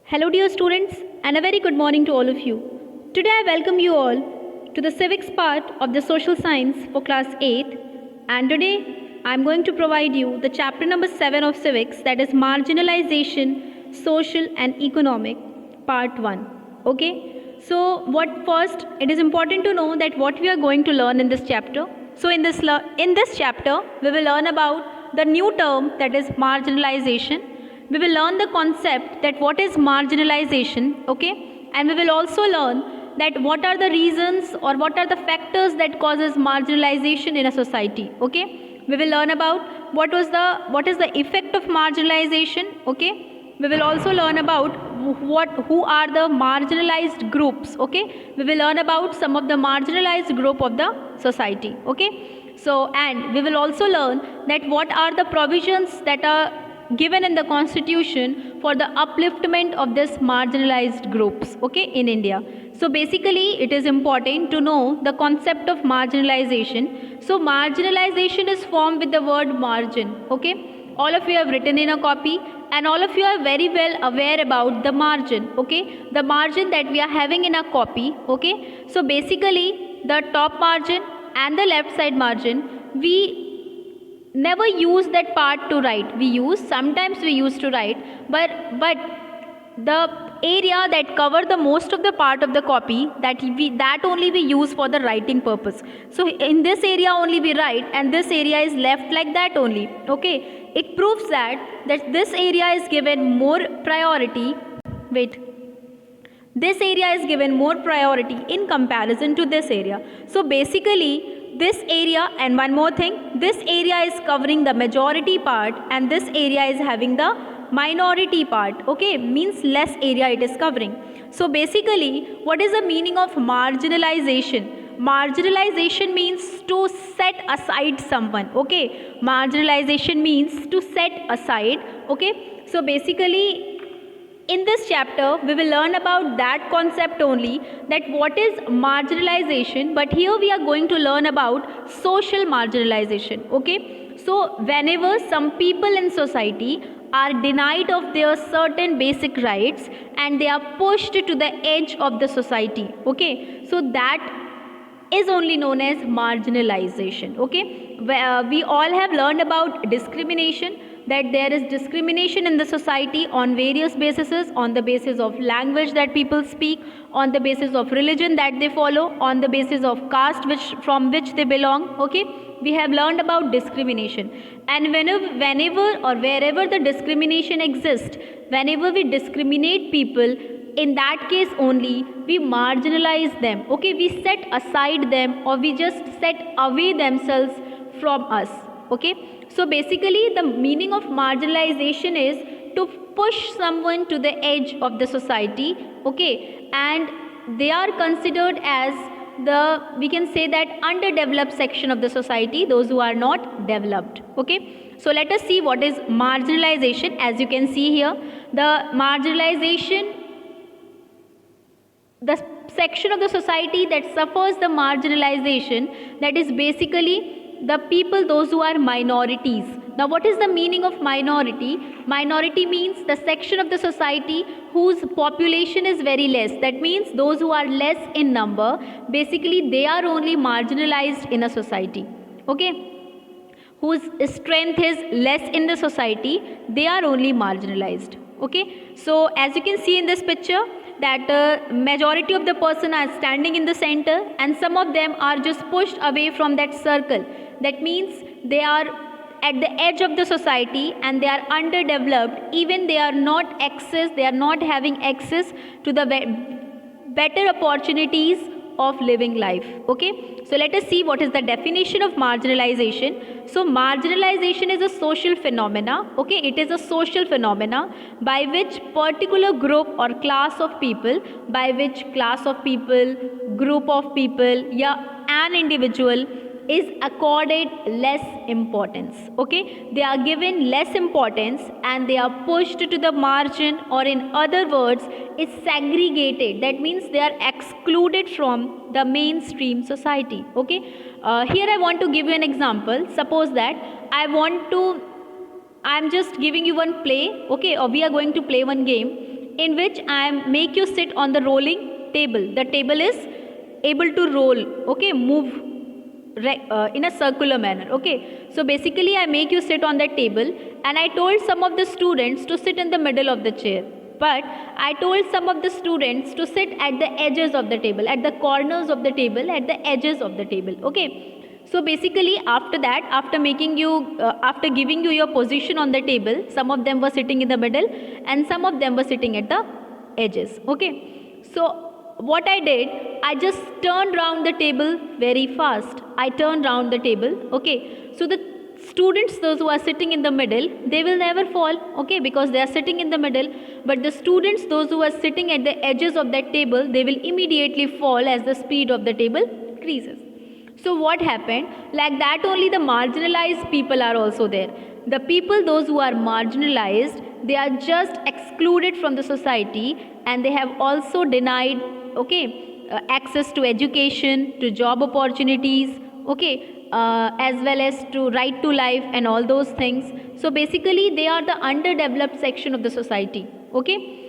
Hello, dear students, and a very good morning to all of you. Today, I welcome you all to the civics part of the social science for class 8th. And today, I am going to provide you the chapter number 7 of civics, that is marginalization, social and economic, part 1. Okay, so first, it is important to know that what we are going to learn in this chapter. So, in this chapter, we will learn about the new term, that is marginalization. We will learn the concept that what is marginalization, okay, and we will also learn that what are the reasons or what are the factors that causes marginalization in a society, okay. We will learn about what is the effect of marginalization, okay. We will also learn about who are the marginalized groups, okay. We will learn about some of the marginalized group of the society, okay. So, and we will also learn that what are the provisions that are given in the constitution for the upliftment of this marginalized groups, okay, in India. So basically it is important to know the concept of marginalization. So marginalization is formed with the word margin, okay. All of you have written in a copy and all of you are very well aware about the margin, okay, the margin that we are having in a copy, okay. So basically the top margin and the left side margin, we never use that part to write. Sometimes we used to write, but the area that cover the most of the part of the copy, that only we use for the writing purpose. So in this area only we write and this area is left like that only, okay. It proves that this area is given more priority. This area is given more priority in comparison to this area. So basically this area, and one more thing, this area is covering the majority part and this area is having the minority part, okay, means less area it is covering. So basically what is the meaning of marginalization? Marginalization means to set aside someone, okay. Marginalization means to set aside, okay. So basically in this chapter, we will learn about that concept only, that what is marginalization, but here we are going to learn about social marginalization, okay. So whenever some people in society are denied of their certain basic rights and they are pushed to the edge of the society, okay, so that is only known as marginalization, okay. We all have learned about discrimination, that there is discrimination in the society on various bases, on the basis of language that people speak, on the basis of religion that they follow, on the basis of caste from which they belong, okay. We have learned about discrimination, and whenever or wherever the discrimination exists, whenever we discriminate people, in that case only we marginalize them, okay. We set aside them or we just set away themselves from us, okay. So basically the meaning of marginalization is to push someone to the edge of the society, okay, and they are considered as we can say that underdeveloped section of the society, those who are not developed, okay. So let us see what is marginalization. As you can see here, the marginalization, the section of the society that suffers the marginalization, that is basically the people, those who are minorities. Now what is the meaning of minority? Minority means the section of the society whose population is very less. That means those who are less in number, basically they are only marginalized in a society, okay. Whose strength is less in the society, they are only marginalized, okay. So as you can see in this picture, that majority of the person are standing in the center and some of them are just pushed away from that circle. That means they are at the edge of the society and they are underdeveloped, even they are not having access to the better opportunities of living life, okay. So let us see what is the definition of marginalization. So marginalization is a social phenomena, okay. It is a social phenomena by which particular group or class of people, group of people, yeah, an individual is accorded less importance, okay. They are given less importance and they are pushed to the margin, or in other words is segregated. That means they are excluded from the mainstream society, okay. Here I want to give you an example. Suppose that I'm just giving you one play, okay, or we are going to play one game. in which I make you sit on the rolling table. The table is able to roll, okay, move in a circular manner, okay. So basically I make you sit on that table, and I told some of the students to sit in the middle of the chair, but I told some of the students to sit at the edges of the table, at the corners of the table, at the edges of the table, okay. So basically after that, after making you after giving you your position on the table, some of them were sitting in the middle and some of them were sitting at the edges, okay. So what I did, I just turned round the table very fast. I turned round the table, okay. So the students, those who are sitting in the middle, they will never fall, okay, because they are sitting in the middle. But the students, those who are sitting at the edges of that table, they will immediately fall as the speed of the table increases. So what happened? Like that only the marginalized people are also there. The people, those who are marginalized, they are just excluded from the society, and they have also denied, okay, access to education, to job opportunities, okay, as well as to right to life and all those things. So basically they are the underdeveloped section of the society, okay.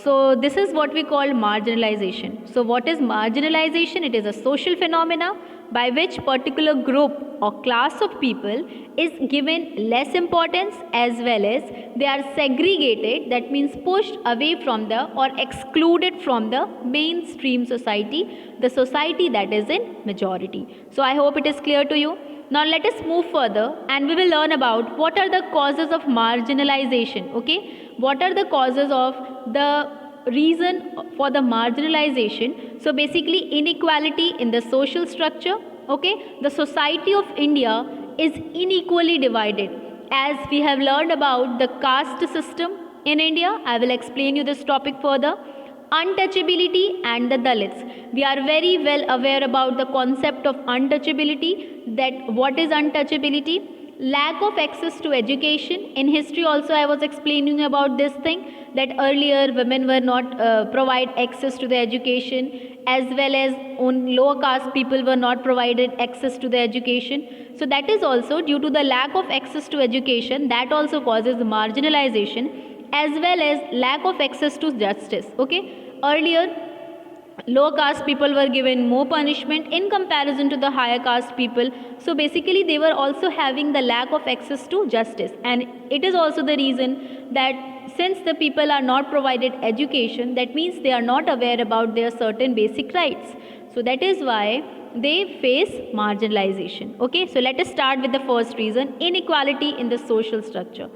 So this is what we call marginalization. So what is marginalization? It is a social phenomena by which particular group or class of people is given less importance, as well as they are segregated, that means pushed away from the or excluded from the mainstream society, the society that is in majority. So I hope it is clear to you. Now let us move further and we will learn about what are the causes of marginalization, okay. What are the causes of the reason for the marginalization? So basically inequality in the social structure, okay. The society of India is unequally divided. As we have learned about the caste system in India, I will explain you this topic further. Untouchability and the Dalits. We are very well aware about the concept of untouchability, that what is untouchability? Lack of access to education. In history also I was explaining about this thing, that earlier women were not provide access to the education, as well as on lower caste people were not provided access to the education. So that is also due to the lack of access to education, that also causes marginalization, as well as lack of access to justice, okay. Earlier low caste people were given more punishment in comparison to the higher caste people. So basically they were also having the lack of access to justice, and it is also the reason that since the people are not provided education, that means they are not aware about their certain basic rights. So that is why they face marginalization, okay. So let us start with the first reason, inequality in the social structure.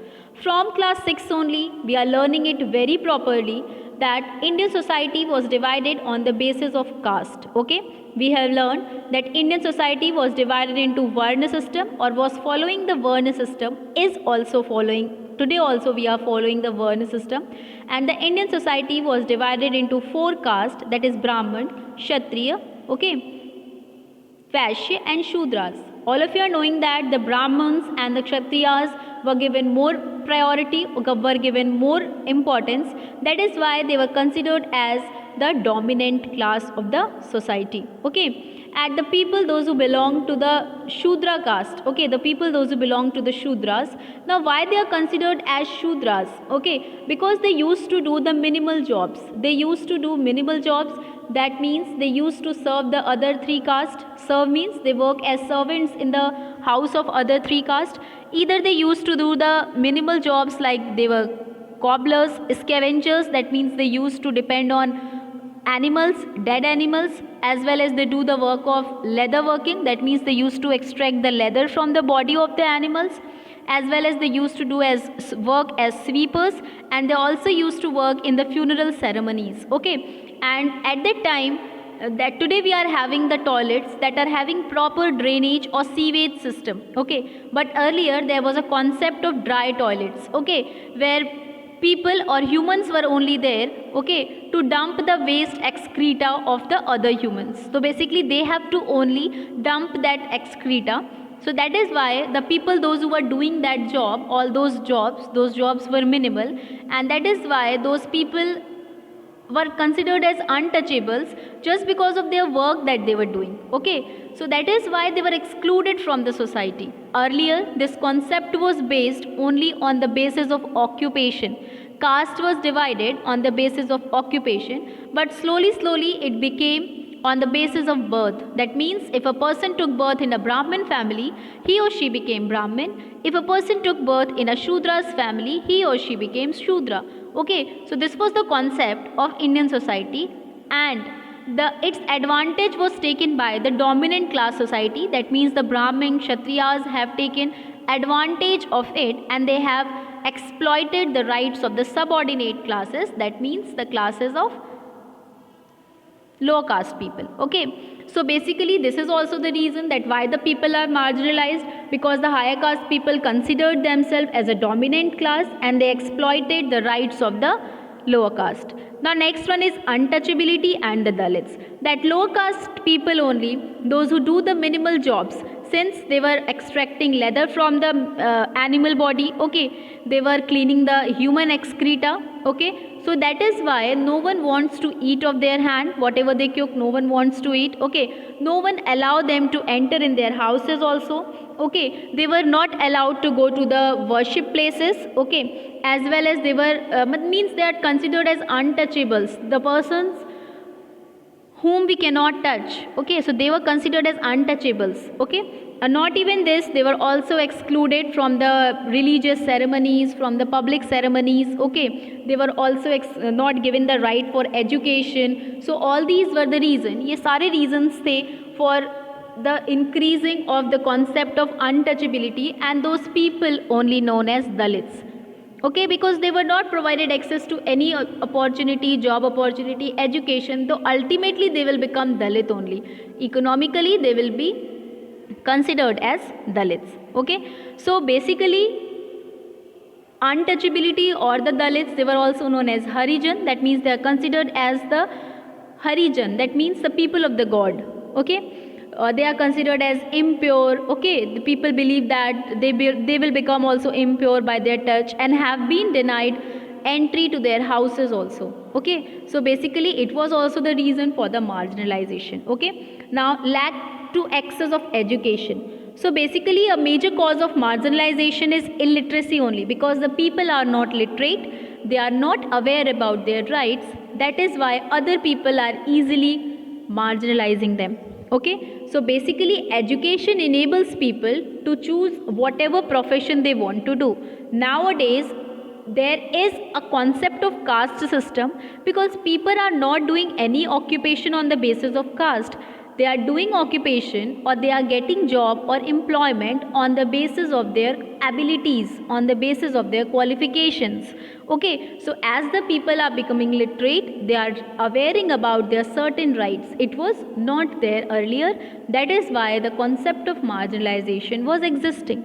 From class 6 only we are learning it very properly, that Indian society was divided on the basis of caste, okay. We have learned that Indian society was divided into Varna system, or was following the Varna system, is also following, today also we are following the Varna system, and the Indian society was divided into 4 castes, that is Brahman, Kshatriya, okay, Vaishya and Shudras. All of you are knowing that the Brahmins and the Kshatriyas were given more priority, were given more importance. That is why they were considered as the dominant class of the society, okay. And the people, those who belong to the Shudra caste, okay, the people, those who belong to the Shudras. Now why they are considered as Shudras, okay, because they used to do the minimal jobs. They used to do minimal jobs. That means they used to serve the other 3 castes. Serve means they work as servants in the house of other 3 castes. Either they used to do the minimal jobs, like they were cobblers, scavengers, that means they used to depend on animals, dead animals, as well as they do the work of leather working, that means they used to extract the leather from the body of the animals, as well as they used to do as work as sweepers, and they also used to work in the funeral ceremonies, okay. And at that time, that today we are having the toilets that are having proper drainage or sewage system, okay, but earlier there was a concept of dry toilets, okay, where people or humans were only there, okay, to dump the waste excreta of the other humans. So basically they have to only dump that excreta. So that is why the people, those who were doing that job, all those jobs were minimal, and that is why those people were considered as untouchables just because of their work that they were doing, okay. So that is why they were excluded from the society. Earlier this concept was based only on the basis of occupation, Caste was divided on the basis of occupation, but slowly it became on the basis of birth. That means if a person took birth in a Brahmin family, he or she became Brahmin. If a person took birth in a Shudra's family, he or she became Shudra. Okay, so this was the concept of Indian society, and its advantage was taken by the dominant class society. That means the Brahmin, Kshatriyas have taken advantage of it, and they have exploited the rights of the subordinate classes. That means the classes of low caste people. Okay, so basically this is also the reason that why the people are marginalized, because the higher caste people considered themselves as a dominant class and they exploited the rights of the lower caste. Now next one is untouchability and the Dalits. That low caste people only, those who do the minimal jobs, since they were extracting leather from the animal body, okay, they were cleaning the human excreta, okay, so that is why no one wants to eat of their hand. Whatever they cook, no one wants to eat, okay, no one allow them to enter in their houses also, okay, they were not allowed to go to the worship places, okay, as well as they were means they are considered as untouchables, the persons whom we cannot touch, okay, so they were considered as untouchables, okay. Not even this, they were also excluded from the religious ceremonies, from the public ceremonies, okay, they were also not given the right for education. So all these were the reason, ये सारे reasons थे for the increasing of the concept of untouchability, and those people only known as Dalits, okay, because they were not provided access to any opportunity, job opportunity, education, so ultimately they will become Dalit only. Economically they will be considered as Dalits, okay. So basically untouchability or the Dalits, they were also known as Harijan. That means they are considered as the Harijan, that means the people of the god, okay. They are considered as impure, okay, the people believe that they will become also impure by their touch and have been denied entry to their houses also, okay. So basically it was also the reason for the marginalization, okay. Now lack to access of education. So basically a major cause of marginalization is illiteracy only, because the people are not literate, they are not aware about their rights. That is why other people are easily marginalizing them, okay. So basically education enables people to choose whatever profession they want to do. Nowadays there is a concept of caste system, because people are not doing any occupation on the basis of caste. They are doing occupation or they are getting job or employment on the basis of their abilities, on the basis of their qualifications, okay. So as the people are becoming literate, they are awareing about their certain rights. It was not there earlier. That is why the concept of marginalization was existing.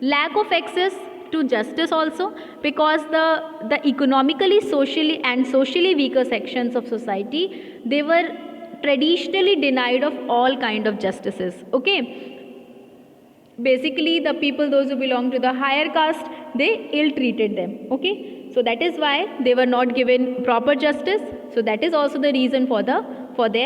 Lack of access to justice also, because the economically, socially weaker sections of society, they were traditionally denied of all kind of justices, okay. Basically the people, those who belong to the higher caste, they ill treated them, okay. So that is why they were not given proper justice. So that is also the reason for their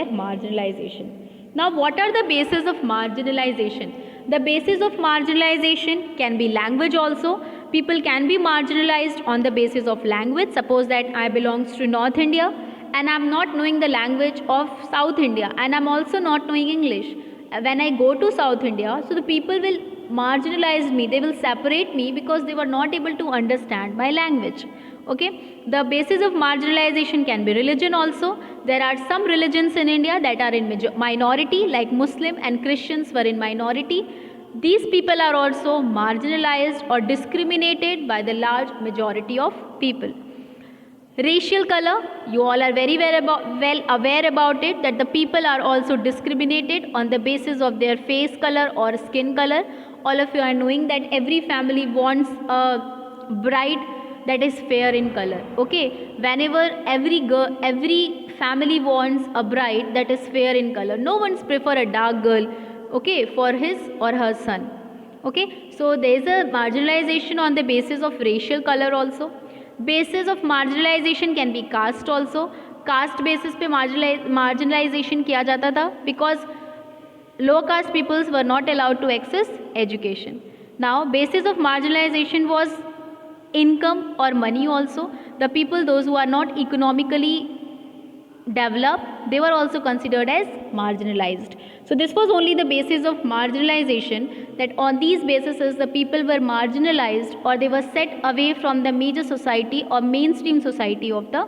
marginalization. Now what are the bases of marginalization? The basis of marginalization can be language also. People can be marginalized on the basis of language. Suppose that I belongs to North India and I am not knowing the language of South India, and I am also not knowing English. When I go to South India, so the people will marginalize me, they will separate me, because they were not able to understand my language, okay. The basis of marginalization can be religion also. There are some religions in India that are in minority, like Muslim and Christians were in minority. These people are also marginalized or discriminated by the large majority of people. Racial color, you all are very well aware about it, that the people are also discriminated on the basis of their face color or skin color. All of you are knowing that every family wants a bride that is fair in color, okay. Whenever every family wants a bride that is fair in color, no one's prefer a dark girl, okay, for his or her son, okay. So there is a marginalization on the basis of racial color also. Basis of marginalization can be caste also. Caste basis पे marginalization किया जाता था, because low caste peoples were not allowed to access education. Now basis of marginalization was income or money also. The people, those who are not economically developed, they were also considered as marginalized. So this was only the basis of marginalization, that on these bases the people were marginalized or they were set away from the major society or mainstream society of the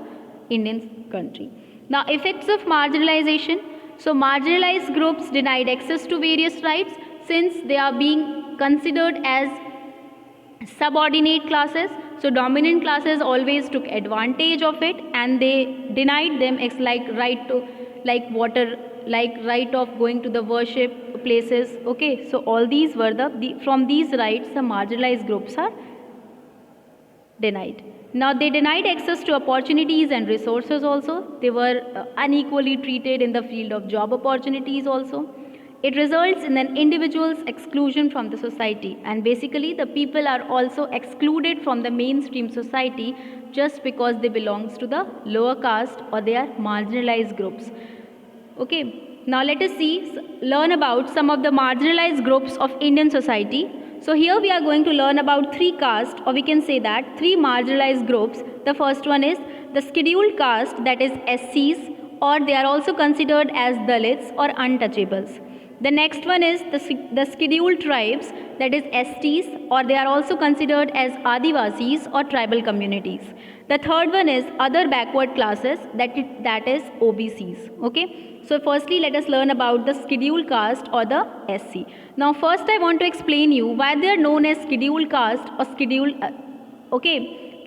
Indian country. Now, effects of marginalization. So marginalized groups denied access to various rights since they are being considered as subordinate classes. So dominant classes always took advantage of it and they denied them like right to like water, like right of going to the worship places. Okay, so all these were from these rights the marginalized groups are denied. Now they denied access to opportunities and resources also. They were unequally treated in the field of job opportunities also. It results in an individual's exclusion from the society, and basically the people are also excluded from the mainstream society just because they belongs to the lower caste or they are marginalized groups. Okay, now let us learn about some of the marginalized groups of Indian society. So here we are going to learn about three castes, or we can say that three marginalized groups. The first one is the scheduled caste, that is SCs, or they are also considered as Dalits or untouchables. The next one is the scheduled tribes, that is STs, or they are also considered as Adivasis or tribal communities. The third one is other backward classes, that is OBCs. Okay. So firstly, let us learn about the scheduled caste or the SC. Now first I want to explain you why they are known as scheduled caste or scheduled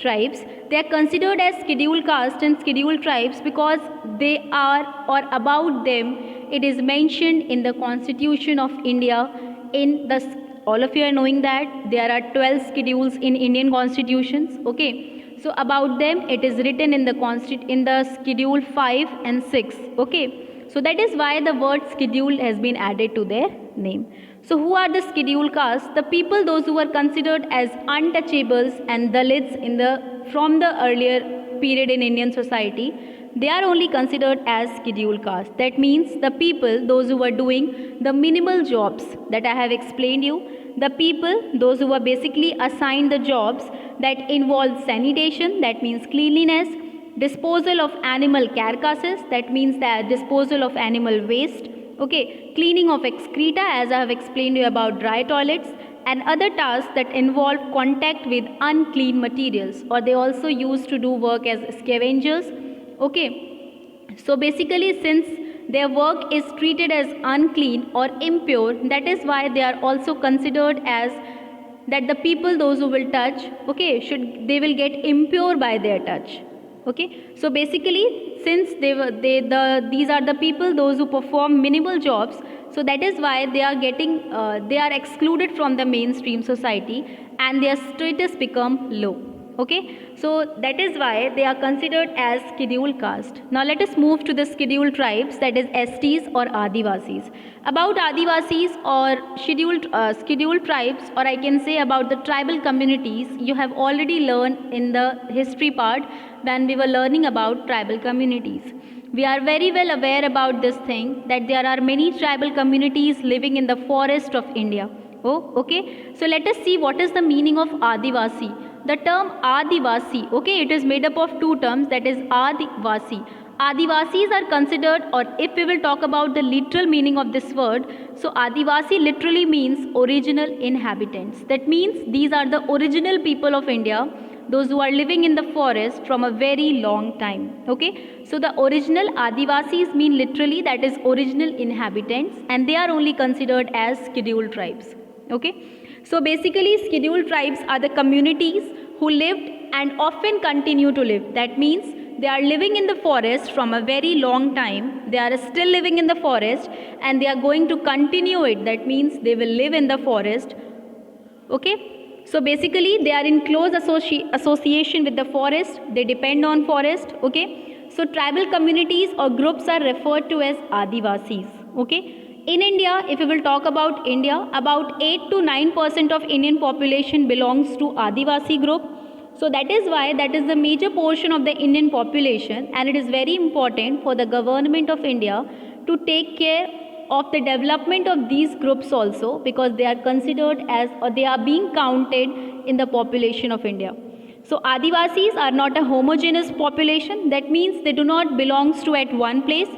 tribes. They are considered as scheduled caste and scheduled tribes because they are, or about them, it is mentioned in the Constitution of India. All of you are knowing that there are 12 schedules in Indian constitutions. Okay, so about them it is written in the schedule 5 and 6. Okay, so that is why the word schedule has been added to their name. So who are the scheduled castes? The people those who were considered as untouchables and Dalits from the earlier period in Indian society, they are only considered as scheduled caste. That means the people those who were doing the minimal jobs that I have explained you, the people those who were basically assigned the jobs that involve sanitation, that means cleanliness, disposal of animal carcasses, that means the disposal of animal waste, okay, cleaning of excreta, as I have explained you about dry toilets, and other tasks that involve contact with unclean materials, or they also used to do work as scavengers. Okay, so basically since their work is treated as unclean or impure, that is why they are also considered as that the people those who will touch, okay, they will get impure by their touch. Okay, so basically since these are the people those who perform minimal jobs, so that is why they are excluded from the mainstream society and their status become low. Okay, so that is why they are considered as scheduled caste. Now let us move to the scheduled tribes, that is STs or Adivasis. About Adivasis or scheduled tribes, or I can say about the tribal communities, you have already learned in the history part when we were learning about tribal communities. We are very well aware about this thing, that there are many tribal communities living in the forest of India. Oh, okay. So let us see what is the meaning of Adivasi. The term Adivasi, okay, it is made up of two terms, that is Adivasi. Adivasis are considered, or if we will talk about the literal meaning of this word, so Adivasi literally means original inhabitants. That means these are the original people of India, those who are living in the forest from a very long time. Okay, so the original Adivasis mean literally that is original inhabitants, and they are only considered as scheduled tribes. Okay, so basically scheduled tribes are the communities who lived and often continue to live. That means they are living in the forest from a very long time. They are still living in the forest and they are going to continue it. That means they will live in the forest. Okay, so basically they are in close association with the forest. They depend on forest. Okay, so tribal communities or groups are referred to as Adivasis. Okay, in India, if we will talk about India, about 8 to 9% of Indian population belongs to Adivasi group. So that is why that is the major portion of the Indian population, and it is very important for the government of India to take care of the development of these groups also, because they are considered as, or they are being counted in the population of India. So Adivasis are not a homogeneous population. That means they do not belongs to at one place.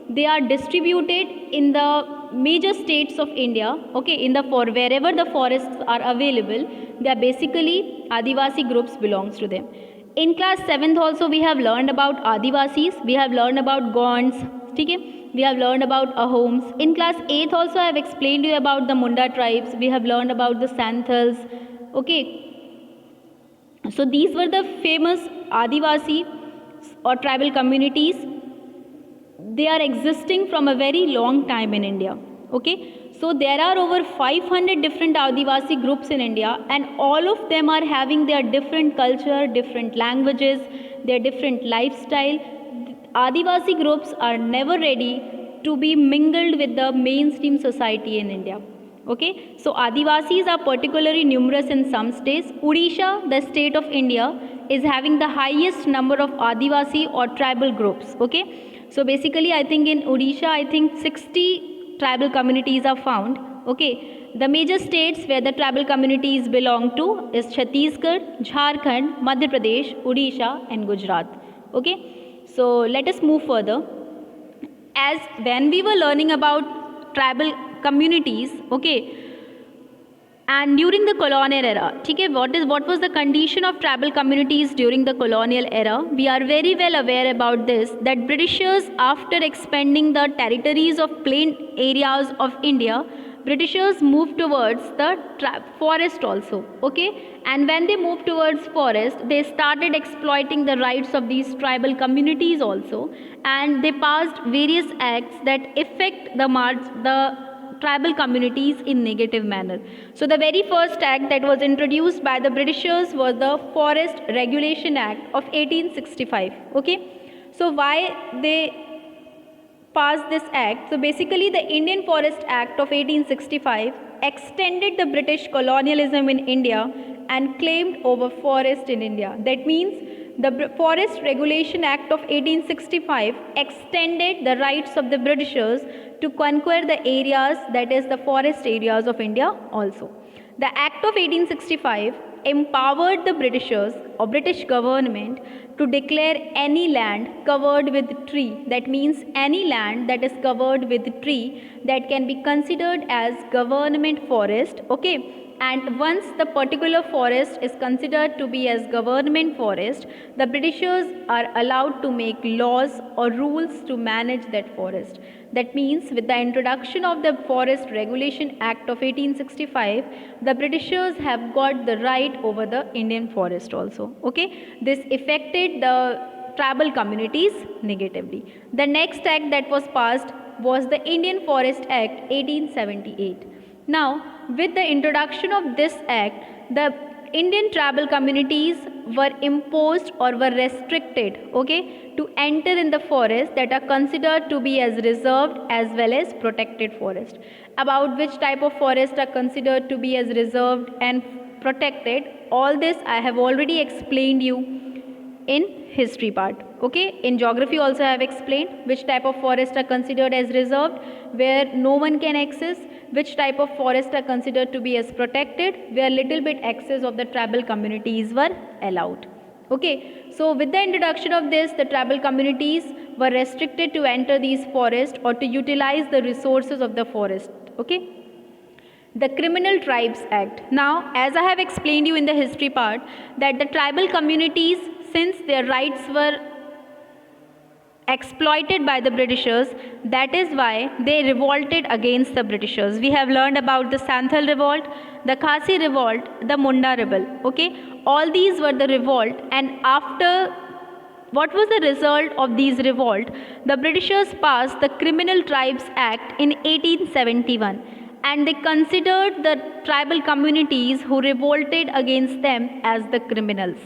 They are distributed in the major states of India. Okay, wherever the forests are available, they are basically Adivasi groups belongs to them. In class 7th also we have learned about Adivasis. We have learned about Gonds. Okay? We have learned about Ahoms. In class 8th also I have explained to you about the Munda tribes. We have learned about the Santhals. Okay, so these were the famous Adivasi or tribal communities. They are existing from a very long time in India. Okay, so there are over 500 different Adivasi groups in India, and all of them are having their different culture, different languages, their different lifestyle. Adivasi groups are never ready to be mingled with the mainstream society in India. Okay, so Adivasis are particularly numerous in some states. Odisha, the state of India, is having the highest number of Adivasi or tribal groups. Okay, so basically I think in Odisha, I think 60 tribal communities are found. Okay, the major states where the tribal communities belong to is Chhattisgarh, Jharkhand, Madhya Pradesh, Odisha and Gujarat. Okay, so let us move further. As when we were learning about tribal communities, okay, and during the colonial era, okay, what was the condition of tribal communities during the colonial era? We are very well aware about this, that Britishers, after expanding the territories of plain areas of India, Britishers moved towards the forest also. Okay, and when they moved towards forest, they started exploiting the rights of these tribal communities also, and they passed various acts that affect the tribal communities in negative manner. So the very first act that was introduced by the Britishers was the Forest Regulation Act of 1865. Okay, so why they passed this act? So basically the Indian Forest Act of 1865 extended the British colonialism in India and claimed over forest in India. That means the Forest Regulation Act of 1865 extended the rights of the Britishers to conquer the areas, that is the forest areas of India also. The Act of 1865 empowered the Britishers or British government to declare any land covered with tree. That means any land that is covered with tree that can be considered as government forest. Okay, and once the particular forest is considered to be as government forest, the Britishers are allowed to make laws or rules to manage that forest. That means with the introduction of the Forest Regulation Act of 1865, the Britishers have got the right over the Indian forest also. Okay, this affected the tribal communities negatively. The next act that was passed was the Indian Forest Act 1878. Now, with the introduction of this act, the Indian tribal communities were imposed or were restricted, okay, to enter in the forest that are considered to be as reserved as well as protected forest. About which type of forest are considered to be as reserved and protected, all this I have already explained you in history part. Okay, in geography also I have explained which type of forest are considered as reserved, where no one can access, which type of forest are considered to be as protected, where little bit access of the tribal communities were allowed. Okay, so with the introduction of this, the tribal communities were restricted to enter these forests or to utilize the resources of the forest. Okay, the Criminal Tribes Act. Now, as I have explained you in the history part, that the tribal communities, since their rights were exploited by the Britishers, that is why they revolted against the Britishers. We have learned about the Santhal revolt, the Khasi revolt, the Munda rebel. Okay, all these were the revolt, and after what was the result of these revolt? The Britishers passed the Criminal Tribes Act in 1871, and they considered the tribal communities who revolted against them as the criminals,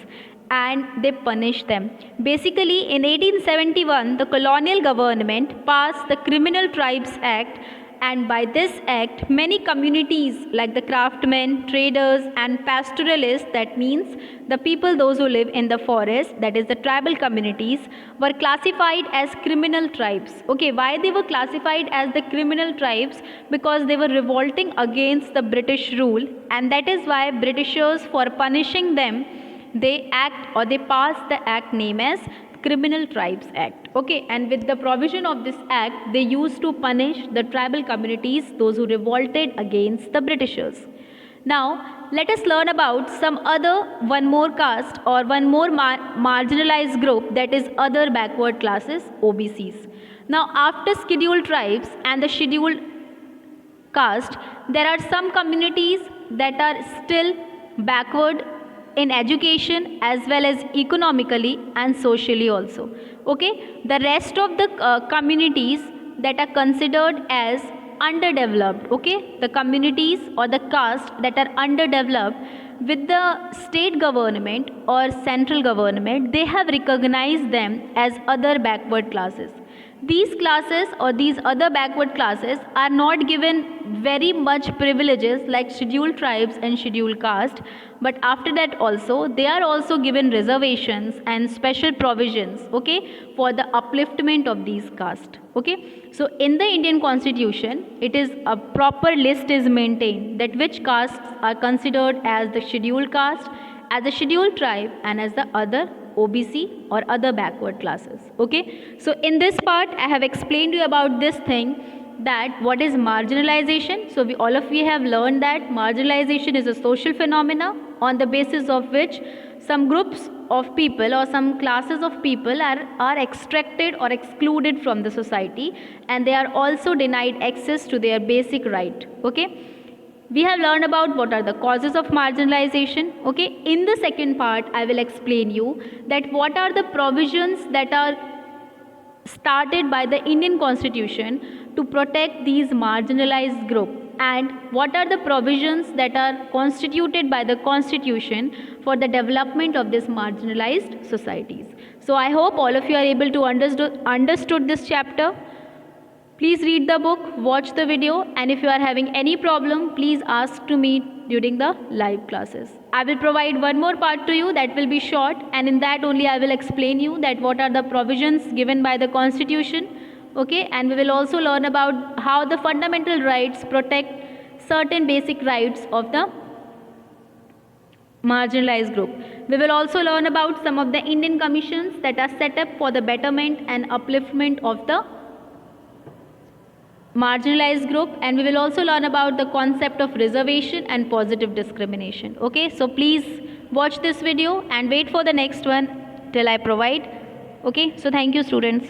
and they punished them. Basically, in 1871, the colonial government passed the Criminal Tribes Act, and by this act, many communities like the craftsmen, traders and pastoralists, that means the people those who live in the forest, that is the tribal communities, were classified as criminal tribes. Okay, why they were classified as the criminal tribes? Because they were revolting against the British rule, and that is why Britishers, for punishing them, they act or they pass the act named as Criminal Tribes Act. Okay, and with the provision of this act, they used to punish the tribal communities, those who revolted against the Britishers. Now, let us learn about one more caste or one more marginalized group, that is other backward classes, OBCs. Now, after scheduled tribes and the scheduled caste, there are some communities that are still backward in education as well as economically and socially also. Okay, the rest of the communities that are considered as underdeveloped, okay, the communities or the caste that are underdeveloped, with the state government or central government, they have recognized them as other backward classes. These classes or these other backward classes are not given very much privileges like scheduled tribes and scheduled caste, but after that also they are also given reservations and special provisions, okay, for the upliftment of these caste. Okay, so in the Indian Constitution, it is a proper list is maintained that which castes are considered as the scheduled caste, as a scheduled tribe, and as the other OBC or other backward classes. Okay, so in this part I have explained to you about this thing, that what is marginalization. So all of you have learned that marginalization is a social phenomena on the basis of which some groups of people or some classes of people are extracted or excluded from the society, and they are also denied access to their basic right. Okay, we have learned about what are the causes of marginalization. Okay, in the second part I will explain you that what are the provisions that are started by the Indian Constitution to protect these marginalized group, and what are the provisions that are constituted by the Constitution for the development of these marginalized societies. So I hope all of you are able to understood this chapter. Please read the book, watch the video, and if you are having any problem, please ask to me during the live classes. I will provide one more part to you that will be short, and in that only I will explain you that what are the provisions given by the Constitution. Okay, and we will also learn about how the fundamental rights protect certain basic rights of the marginalized group. We will also learn about some of the Indian commissions that are set up for the betterment and upliftment of the marginalized group, and we will also learn about the concept of reservation and positive discrimination. Okay, so please watch this video and wait for the next one till I provide. Okay, so thank you students.